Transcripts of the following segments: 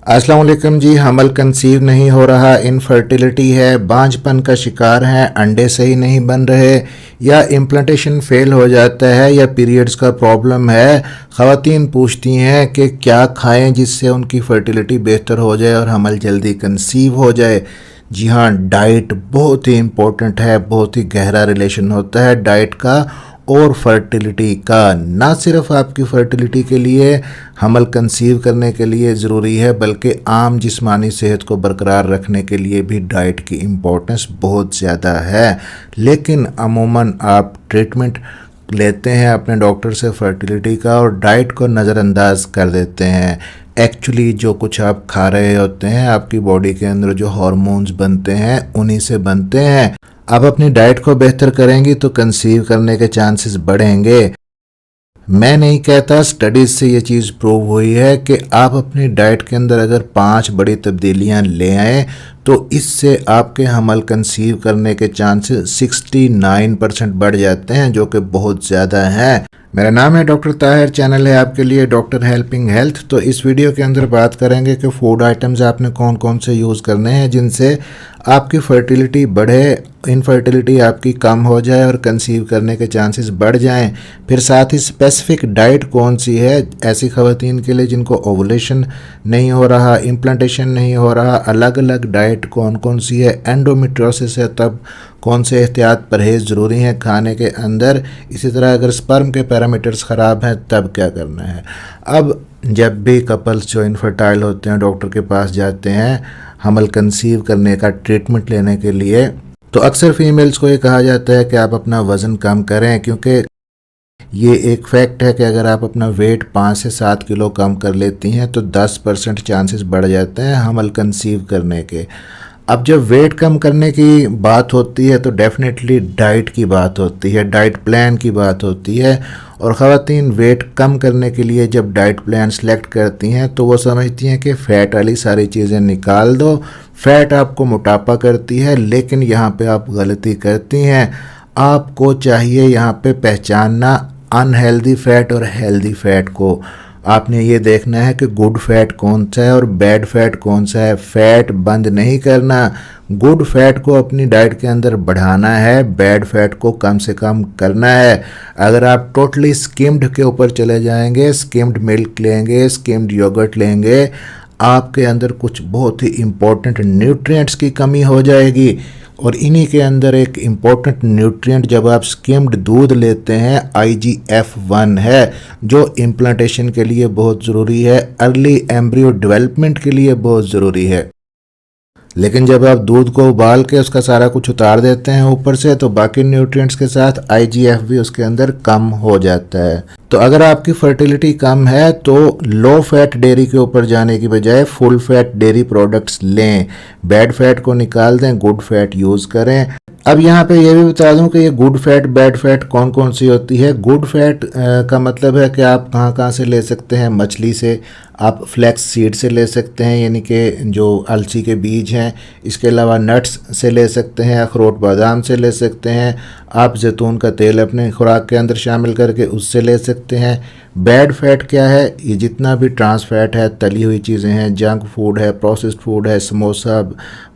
अस्सलाम वालेकुम जी। हमल कंसीव नहीं हो रहा, इनफर्टिलिटी है, बांझपन का शिकार है, अंडे सही नहीं बन रहे, या इम्प्लांटेशन फेल हो जाता है, या पीरियड्स का प्रॉब्लम है। ख़वातीन पूछती हैं कि क्या खाएं जिससे उनकी फर्टिलिटी बेहतर हो जाए और हमल जल्दी कंसीव हो जाए। जी हाँ, डाइट बहुत ही इम्पोर्टेंट है, बहुत ही गहरा रिलेशन होता है डाइट का और फर्टिलिटी का। ना सिर्फ आपकी फर्टिलिटी के लिए, हमल कंसीव करने के लिए ज़रूरी है, बल्कि आम जिस्मानी सेहत को बरकरार रखने के लिए भी डाइट की इम्पोर्टेंस बहुत ज़्यादा है। लेकिन अमूमन आप ट्रीटमेंट लेते हैं अपने डॉक्टर से फर्टिलिटी का और डाइट को नज़रअंदाज कर देते हैं। एक्चुअली जो कुछ आप खा रहे होते हैं, आपकी बॉडी के अंदर जो हार्मोन्स बनते हैं उन्हीं से बनते हैं। आप अपनी डाइट को बेहतर करेंगी तो कंसीव करने के चांसेस बढ़ेंगे। मैं नहीं कहता, स्टडीज से ये चीज़ प्रूव हुई है कि आप अपनी डाइट के अंदर अगर 5 बड़ी तब्दीलियां ले आएँ तो इससे आपके हमल कंसीव करने के चांसेस 69% बढ़ जाते हैं, जो कि बहुत ज़्यादा है। मेरा नाम है डॉक्टर ताहिर, चैनल है आपके लिए डॉक्टर हेल्पिंग हेल्थ। तो इस वीडियो के अंदर बात करेंगे कि फूड आइटम्स आपने कौन कौन से यूज़ करने हैं जिनसे आपकी फर्टिलिटी बढ़े, इनफर्टिलिटी आपकी कम हो जाए और कंसीव करने के चांसेस बढ़ जाएं। फिर साथ ही स्पेसिफिक डाइट कौन सी है ऐसी ख़वातीन के लिए जिनको ओवुलेशन नहीं हो रहा, इम्प्लांटेशन नहीं हो रहा, अलग अलग डाइट कौन कौन सी है, एंडोमेट्रियोसिस है तब कौन से एहतियात परहेज़ ज़रूरी हैं खाने के अंदर। इसी तरह अगर स्पर्म के पैरामीटर्स ख़राब हैं तब क्या करना है। अब जब भी कपल्स जो इनफर्टाइल होते हैं डॉक्टर के पास जाते हैं हमल कंसीव करने का ट्रीटमेंट लेने के लिए, तो अक्सर फीमेल्स को ये कहा जाता है कि आप अपना वज़न कम करें, क्योंकि ये एक फैक्ट है कि अगर आप अपना वेट 5 से 7 किलो कम कर लेती हैं तो 10% चांसेस बढ़ जाते हैं हमल कंसीव करने के। अब जब वेट कम करने की बात होती है तो डेफिनेटली डाइट की बात होती है, डाइट प्लान की बात होती है। और ख़वातीन वेट कम करने के लिए जब डाइट प्लान सेलेक्ट करती हैं तो वो समझती हैं कि फ़ैट वाली सारी चीज़ें निकाल दो, फ़ैट आपको मोटापा करती है। लेकिन यहाँ पे आप गलती करती हैं। आपको चाहिए यहाँ पे पहचानना अनहेल्दी फ़ैट और हेल्दी फ़ैट को। आपने ये देखना है कि गुड फैट कौन सा है और बैड फैट कौन सा है। फैट बंद नहीं करना, गुड फैट को अपनी डाइट के अंदर बढ़ाना है, बैड फैट को कम से कम करना है। अगर आप टोटली स्किम्ड के ऊपर चले जाएंगे, स्किम्ड मिल्क लेंगे, स्किम्ड योगर्ट लेंगे, आपके अंदर कुछ बहुत ही इम्पोर्टेंट न्यूट्रिएंट्स की कमी हो जाएगी। और इन्हीं के अंदर एक इम्पॉर्टेंट न्यूट्रिएंट जब आप स्किम्ड दूध लेते हैं IGF-1 है, जो इम्प्लांटेशन के लिए बहुत ज़रूरी है, अर्ली एम्ब्रियो डेवलपमेंट के लिए बहुत ज़रूरी है। लेकिन जब आप दूध को उबाल के उसका सारा कुछ उतार देते हैं ऊपर से, तो बाकी न्यूट्रिएंट्स के साथ IGF भी उसके अंदर कम हो जाता है। तो अगर आपकी फर्टिलिटी कम है तो लो फैट डेयरी के ऊपर जाने की बजाय फुल फैट डेयरी प्रोडक्ट्स लें, बैड फैट को निकाल दें, गुड फैट यूज़ करें। अब यहाँ पे ये भी बता दूं कि ये गुड फैट बैड फैट कौन कौन सी होती है। गुड फैट का मतलब है कि आप कहाँ कहाँ से ले सकते हैं। मछली से, आप फ्लैक्स सीड से ले सकते हैं, यानी कि जो अलसी के बीज हैं। इसके अलावा नट्स से ले सकते हैं, अखरोट बादाम से ले सकते हैं। आप जैतून का तेल अपने खुराक के अंदर शामिल करके उससे ले सकते हैं। बैड फैट क्या है? ये जितना भी ट्रांस फैट है, तली हुई चीज़ें हैं, जंक फूड है, प्रोसेस्ड फूड है, समोसा,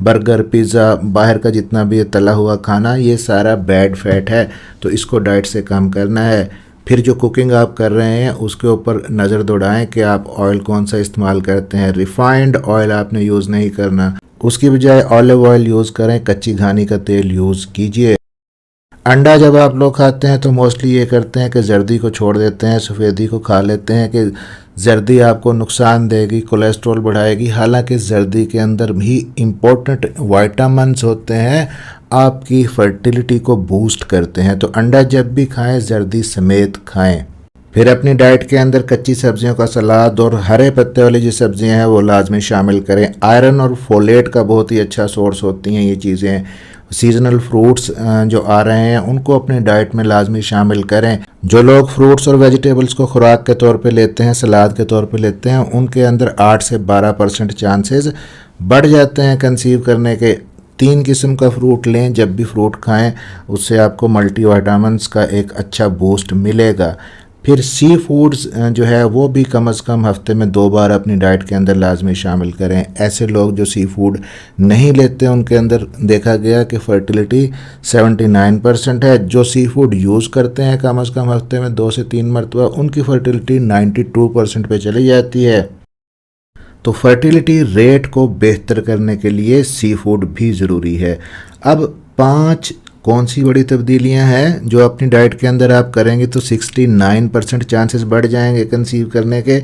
बर्गर, पिज़्ज़ा, बाहर का जितना भी तला हुआ खाना, ये सारा बैड फैट है। तो इसको डाइट से कम करना है। फिर जो कुकिंग आप कर रहे हैं उसके ऊपर नज़र दौड़ाएं कि आप ऑयल कौन सा इस्तेमाल करते हैं। रिफाइंड ऑयल आपने यूज़ नहीं करना, उसकी बजाय ऑलिव ऑयल यूज़ करें, कच्ची घानी का तेल यूज़ कीजिए। अंडा जब आप लोग खाते हैं तो मोस्टली ये करते हैं कि जर्दी को छोड़ देते हैं, सफ़ेदी को खा लेते हैं कि जर्दी आपको नुकसान देगी, कोलेस्ट्रॉल बढ़ाएगी। हालांकि जर्दी के अंदर भी इम्पोर्टेंट विटामिन्स होते हैं, आपकी फर्टिलिटी को बूस्ट करते हैं। तो अंडा जब भी खाएं जर्दी समेत खाएं। फिर अपनी डाइट के अंदर कच्ची सब्जियों का सलाद और हरे पत्ते वाली जो सब्जियां हैं वो लाजमी शामिल करें। आयरन और फोलेट का बहुत ही अच्छा सोर्स होती हैं ये चीज़ें। सीजनल फ्रूट्स जो आ रहे हैं उनको अपनी डाइट में लाजमी शामिल करें। जो लोग फ्रूट्स और वेजिटेबल्स को खुराक के तौर पे लेते हैं, सलाद के तौर पे लेते हैं, उनके अंदर 8 से 12% चांसेस बढ़ जाते हैं कंसीव करने के। 3 किस्म का फ्रूट लें, जब भी फ्रूट खाएं उससे आपको मल्टीविटामिन्स का एक अच्छा बूस्ट मिलेगा। फिर सी फूड्स जो है वो भी कम से कम हफ्ते में 2 बार अपनी डाइट के अंदर लाजमी शामिल करें। ऐसे लोग जो सी फूड नहीं लेते उनके अंदर देखा गया कि फर्टिलिटी 79% है। जो सी फूड यूज़ करते हैं कम से कम हफ्ते में 2 से 3 मरतबा, उनकी फर्टिलिटी 92% पे चली जाती है। तो फर्टिलिटी रेट को बेहतर करने के लिए सी फूड भी ज़रूरी है। अब 5 कौन सी बड़ी तब्दीलियां हैं जो अपनी डाइट के अंदर आप करेंगे तो 69% चांसेस बढ़ जाएंगे कंसीव करने के।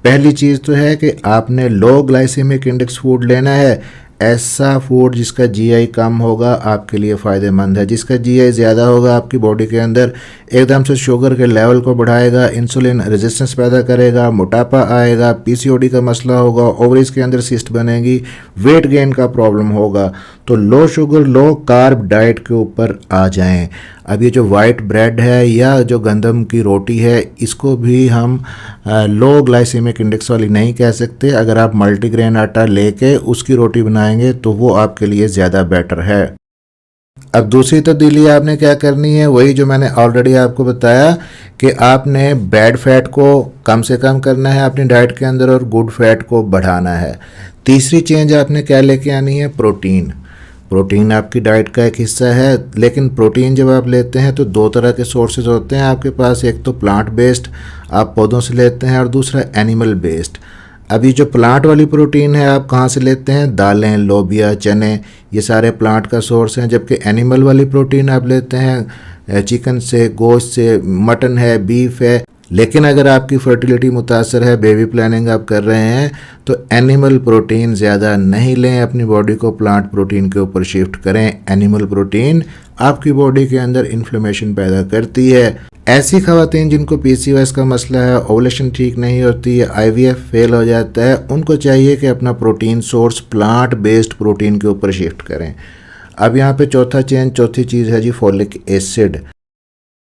पहली चीज़ तो है कि आपने लो ग्लाइसेमिक इंडेक्स फूड लेना है। ऐसा फूड जिसका जीआई कम होगा आपके लिए फ़ायदेमंद है। जिसका जीआई ज़्यादा होगा आपकी बॉडी के अंदर एकदम से शुगर के लेवल को बढ़ाएगा, इंसुलिन रेजिस्टेंस पैदा करेगा, मोटापा आएगा, पीसीओडी का मसला होगा, ओवरीज के अंदर सिस्ट बनेगी, वेट गेन का प्रॉब्लम होगा। तो low sugar low carb diet के ऊपर आ जाएं। अब ये जो वाइट ब्रेड है या जो गंदम की रोटी है, इसको भी हम लो ग्लाइसेमिक इंडेक्स वाली नहीं कह सकते। अगर आप मल्टीग्रेन आटा लेके उसकी रोटी बनाएंगे तो वो आपके लिए ज़्यादा बेटर है। अब दूसरी तब्दीली आपने क्या करनी है, वही जो मैंने ऑलरेडी आपको बताया कि आपने बैड फैट को कम से कम करना है अपनी डाइट के अंदर और गुड फैट को बढ़ाना है। तीसरी चेंज आपने क्या लेके आनी है, प्रोटीन। प्रोटीन आपकी डाइट का एक हिस्सा है, लेकिन प्रोटीन जब आप लेते हैं तो 2 तरह के सोर्सेज होते हैं आपके पास। एक तो प्लांट बेस्ड आप पौधों से लेते हैं और दूसरा एनिमल बेस्ड। अभी जो प्लांट वाली प्रोटीन है आप कहाँ से लेते हैं, दालें, लोबिया, चने, ये सारे प्लांट का सोर्स हैं। जबकि एनिमल वाली प्रोटीन आप लेते हैं चिकन से, गोश्त से, मटन है, बीफ है। लेकिन अगर आपकी फर्टिलिटी मुतासर है, बेबी प्लानिंग आप कर रहे हैं, तो एनिमल प्रोटीन ज़्यादा नहीं लें, अपनी बॉडी को प्लांट प्रोटीन के ऊपर शिफ्ट करें। एनिमल प्रोटीन आपकी बॉडी के अंदर इन्फ्लेमेशन पैदा करती है। ऐसी खवातीन जिनको पीसीओएस का मसला है, ओवुलेशन ठीक नहीं होती है, आईवीएफ फेल हो जाता है, उनको चाहिए कि अपना protein source plant based protein के ऊपर शिफ्ट करें। अब यहाँ पे चौथी चीज़ है जी फॉलिक एसिड।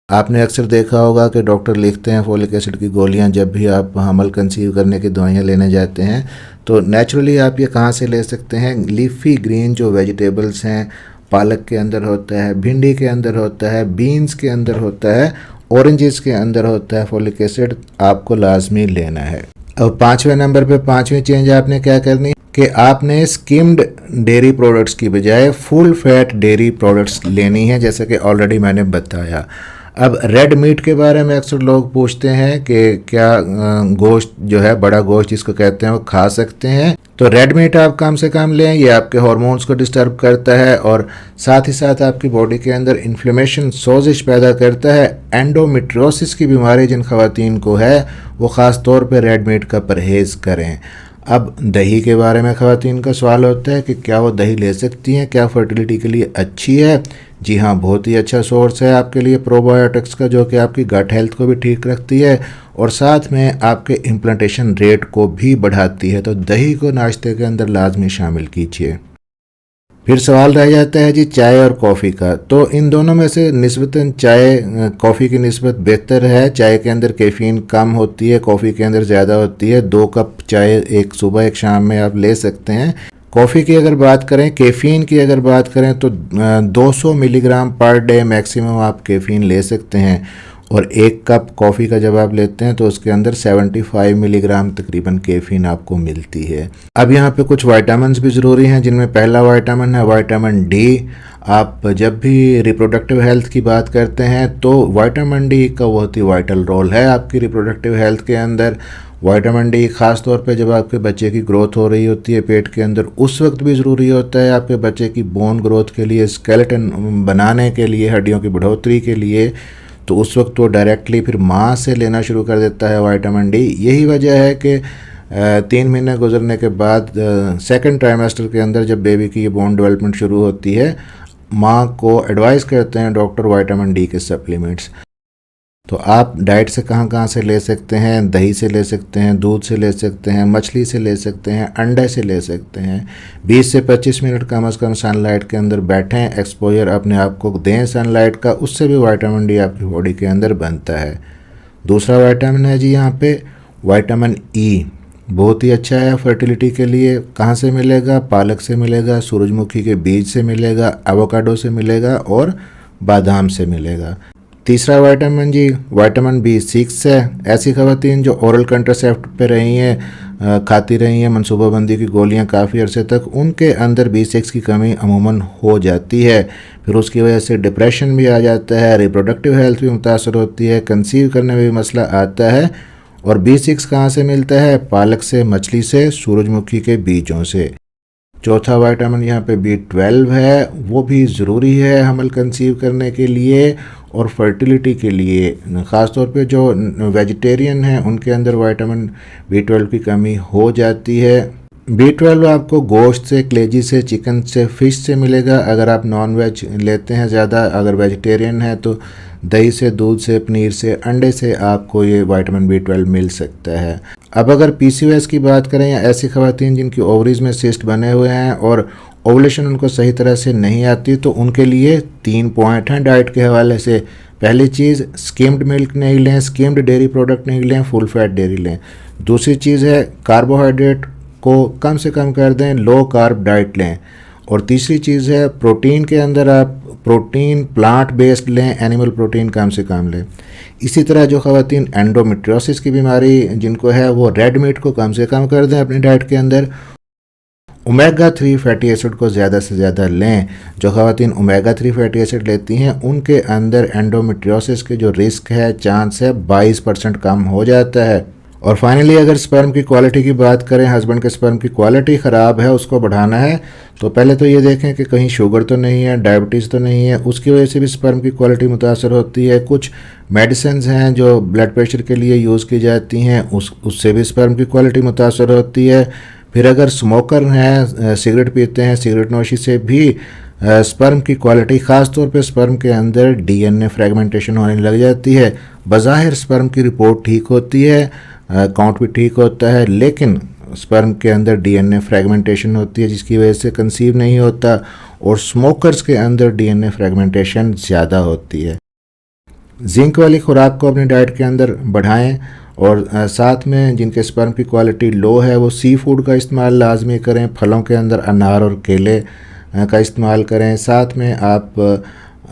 आपने अक्सर देखा होगा कि डॉक्टर लिखते हैं फॉलिक एसिड की गोलियां जब भी आप हमल कंसीव करने की दवाइयां लेने जाते हैं। तो नेचुरली आप ये कहाँ से ले सकते हैं, लीफी ग्रीन जो वेजिटेबल्स हैं, पालक के अंदर होता है, भिंडी के अंदर होता है, बीन्स के अंदर होता है, ऑरेंजेस के अंदर होता है फॉलिक एसिड, आपको लाजमी लेना है। अब 5वें नंबर पे 5वीं चेंज आपने क्या करनी कि आपने स्किम्ड डेयरी प्रोडक्ट्स की बजाय फुल फैट डेयरी प्रोडक्ट्स लेनी है, जैसे कि ऑलरेडी मैंने बताया। अब रेड मीट के बारे में अक्सर लोग पूछते हैं कि क्या गोश्त जो है, बड़ा गोश्त जिसको कहते हैं, वो खा सकते हैं। तो रेड मीट आप कम से कम लें, ये आपके हार्मोन्स को डिस्टर्ब करता है और साथ ही साथ आपकी बॉडी के अंदर इन्फ्लेमेशन, सोजिश पैदा करता है। एंडोमेट्रियोसिस की बीमारी जिन खवातीन को है वो ख़ास तौर पर रेड मीट का परहेज़ करें। अब दही के बारे में खवातीन का सवाल होता है कि क्या वो दही ले सकती हैं, क्या फर्टिलिटी के लिए अच्छी है। जी हाँ, बहुत ही अच्छा सोर्स है आपके लिए प्रोबायोटिक्स का, जो कि आपकी गट हेल्थ को भी ठीक रखती है और साथ में आपके इम्प्लांटेशन रेट को भी बढ़ाती है। तो दही को नाश्ते के अंदर लाजमी शामिल कीजिए। फिर सवाल रह जाता है जी चाय और कॉफ़ी का। तो इन दोनों में से निस्बतन चाय कॉफ़ी की निस्बत बेहतर है। चाय के अंदर कैफ़ीन कम होती है, कॉफ़ी के अंदर ज़्यादा होती है। 2 कप चाय एक सुबह एक शाम में आप ले सकते हैं। कॉफ़ी की अगर बात करें, कैफ़ीन की अगर बात करें तो 200 मिलीग्राम पर डे मैक्सिमम आप कैफ़ीन ले सकते हैं और 1 कप कॉफ़ी का जब आप लेते हैं तो उसके अंदर 75 मिलीग्राम तकरीबन कैफ़ीन आपको मिलती है। अब यहाँ पे कुछ विटामिन्स भी ज़रूरी हैं, जिनमें पहला विटामिन है विटामिन डी। आप जब भी रिप्रोडक्टिव हेल्थ की बात करते हैं तो विटामिन डी का बहुत ही वाइटल रोल है आपकी रिप्रोडक्टिव हेल्थ के अंदर। विटामिन डी ख़ास तौर पे जब आपके बच्चे की ग्रोथ हो रही होती है पेट के अंदर, उस वक्त भी ज़रूरी होता है आपके बच्चे की बोन ग्रोथ के लिए, स्केलेटन बनाने के लिए, हड्डियों की बढ़ोतरी के लिए। तो उस वक्त वो डायरेक्टली फिर माँ से लेना शुरू कर देता है विटामिन डी। यही वजह है कि 3 महीने गुजरने के बाद सेकंड ट्राइमेस्टर के अंदर जब बेबी की ये बोन डेवलपमेंट शुरू होती है, माँ को एडवाइस करते हैं डॉक्टर विटामिन डी के सप्लीमेंट्स। तो आप डाइट से कहाँ कहाँ से ले सकते हैं, दही से ले सकते हैं, दूध से ले सकते हैं, मछली से ले सकते हैं, अंडे से ले सकते हैं। 20 से 25 मिनट कम से कम सनलाइट के अंदर बैठें, एक्सपोजर अपने आप को दें सनलाइट का, उससे भी विटामिन डी आपकी बॉडी के अंदर बनता है। दूसरा विटामिन है जी यहाँ पे विटामिन ई, बहुत ही अच्छा है फर्टिलिटी के लिए। कहाँ से मिलेगा, पालक से मिलेगा, सूरजमुखी के बीज से मिलेगा, एवोकाडो से मिलेगा और बादाम से मिलेगा। तीसरा विटामिन जी विटामिन B6 है। ऐसी ख़वातीन जो ओरल कंट्रासेप्ट पे रही हैं, खाती रही हैं मनसूबाबंदी की गोलियां काफ़ी अरसे तक, उनके अंदर B6 की कमी अमूमन हो जाती है। फिर उसकी वजह से डिप्रेशन भी आ जाता है, रिप्रोडक्टिव हेल्थ भी मुतासर होती है, कंसीव करने में भी मसला आता है। और B6 कहाँ से मिलता है? पालक से, मछली से, सूरजमुखी के बीजों से। चौथा विटामिन यहाँ पे B12 है, वो भी ज़रूरी है हमल कंसीव करने के लिए और फर्टिलिटी के लिए। ख़ास तौर पे जो वेजिटेरियन हैं उनके अंदर विटामिन B12 की कमी हो जाती है। B12 आपको गोश्त से, कलेजी से, चिकन से, फ़िश से मिलेगा। अगर आप नॉन वेज लेते हैं ज़्यादा, अगर वेजिटेरियन है तो दही से, दूध से, पनीर से, अंडे से आपको ये विटामिन B12 मिल सकता है। अब अगर PCOS की बात करें या ऐसी ख़वातीन जिनकी ओवरीज में सिस्ट बने हुए हैं और ओवुलेशन उनको सही तरह से नहीं आती, तो उनके लिए 3 पॉइंट हैं डाइट के हवाले से। पहली चीज़, स्किम्ड मिल्क नहीं लें, स्किम्ड डेयरी प्रोडक्ट नहीं लें, फुल फैट डेयरी लें। दूसरी चीज़ है, कार्बोहाइड्रेट को कम से कम कर दें, लो कार्ब डाइट लें। और तीसरी चीज़ है, प्रोटीन के अंदर आप प्रोटीन प्लांट बेस्ड लें, एनिमल प्रोटीन कम से कम लें। इसी तरह जो ख़वातीन एंडोमेट्रियोसिस की बीमारी जिनको है, वो रेड मीट को कम से कम कर दें अपनी डाइट के अंदर। ओमेगा 3 फैटी एसिड को ज़्यादा से ज़्यादा लें। जो ख़वातीन ओमेगा 3 फैटी एसिड लेती हैं उनके अंदर एंडोमेट्रियोसिस के जो रिस्क है, चांस है, 22% कम हो जाता है। और फाइनली अगर स्पर्म की क्वालिटी की बात करें, हस्बैंड के स्पर्म की क्वालिटी ख़राब है, उसको बढ़ाना है, तो पहले तो ये देखें कि कहीं शुगर तो नहीं है, डायबिटीज़ तो नहीं है। उसकी वजह से भी स्पर्म की क्वालिटी मुतासर होती है। कुछ मेडिसिन हैं जो ब्लड प्रेशर के लिए यूज़ की जाती हैं, उससे भी स्पर्म की क्वालिटी मुतासर होती है। फिर अगर स्मोकर हैं, सिगरेट पीते हैं, सिगरेट नोशी से भी स्पर्म की क्वालिटी, ख़ास तौर पे स्पर्म के अंदर DNA फ्रेगमेंटेशन होने लग जाती है। बज़ाहिर स्पर्म की रिपोर्ट ठीक होती है, काउंट भी ठीक होता है, लेकिन स्पर्म के अंदर DNA फ्रेगमेंटेशन होती है जिसकी वजह से कंसीव नहीं होता। और स्मोकर्स के अंदर DNA फ्रेगमेंटेशन ज़्यादा होती है। जिंक वाली खुराक को अपनी डाइट के अंदर बढ़ाएं। और साथ में जिनके स्पर्म की क्वालिटी लो है वो सी फूड का इस्तेमाल लाजमी करें। फलों के अंदर अनार और केले का इस्तेमाल करें। साथ में आप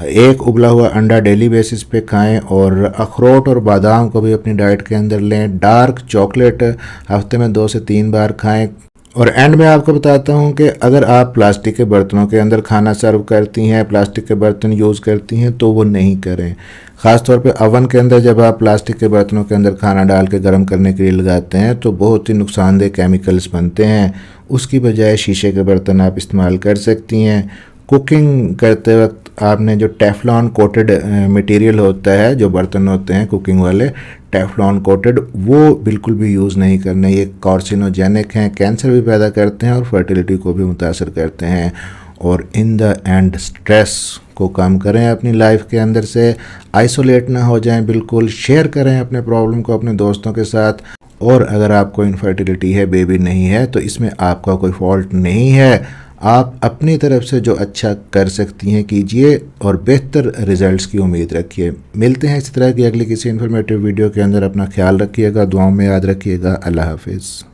एक उबला हुआ अंडा डेली बेसिस पे खाएं और अखरोट और बादाम को भी अपनी डाइट के अंदर लें। डार्क चॉकलेट हफ्ते में 2 से 3 बार खाएं। और एंड में आपको बताता हूं कि अगर आप प्लास्टिक के बर्तनों के अंदर खाना सर्व करती हैं, प्लास्टिक के बर्तन यूज़ करती हैं, तो वो नहीं करें। ख़ास तौर पे अवन के अंदर जब आप प्लास्टिक के बर्तनों के अंदर खाना डाल के गर्म करने के लिए लगाते हैं तो बहुत ही नुकसानदेह केमिकल्स बनते हैं। उसकी बजाय शीशे के बर्तन आप इस्तेमाल कर सकती हैं। कुकिंग करते वक्त आपने जो टेफ्लॉन कोटेड मटेरियल होता है, जो बर्तन होते हैं कुकिंग वाले टेफ्लॉन कोटेड, वो बिल्कुल भी यूज़ नहीं करने। ये कार्सिनोजेनिक हैं, कैंसर भी पैदा करते हैं और फर्टिलिटी को भी मुतासर करते हैं। और इन द एंड स्ट्रेस को कम करें अपनी लाइफ के अंदर से, आइसोलेट ना हो जाएं बिल्कुल, शेयर करें अपने प्रॉब्लम को अपने दोस्तों के साथ। और अगर आपको इनफर्टिलिटी है, बेबी नहीं है, तो इसमें आपका कोई फॉल्ट नहीं है। आप अपनी तरफ से जो अच्छा कर सकती हैं कीजिए और बेहतर रिजल्ट्स की उम्मीद रखिए। मिलते हैं इस तरह की अगली किसी इन्फॉर्मेटिव वीडियो के अंदर। अपना ख्याल रखिएगा, दुआओं में याद रखिएगा। अल्लाह हाफिज़।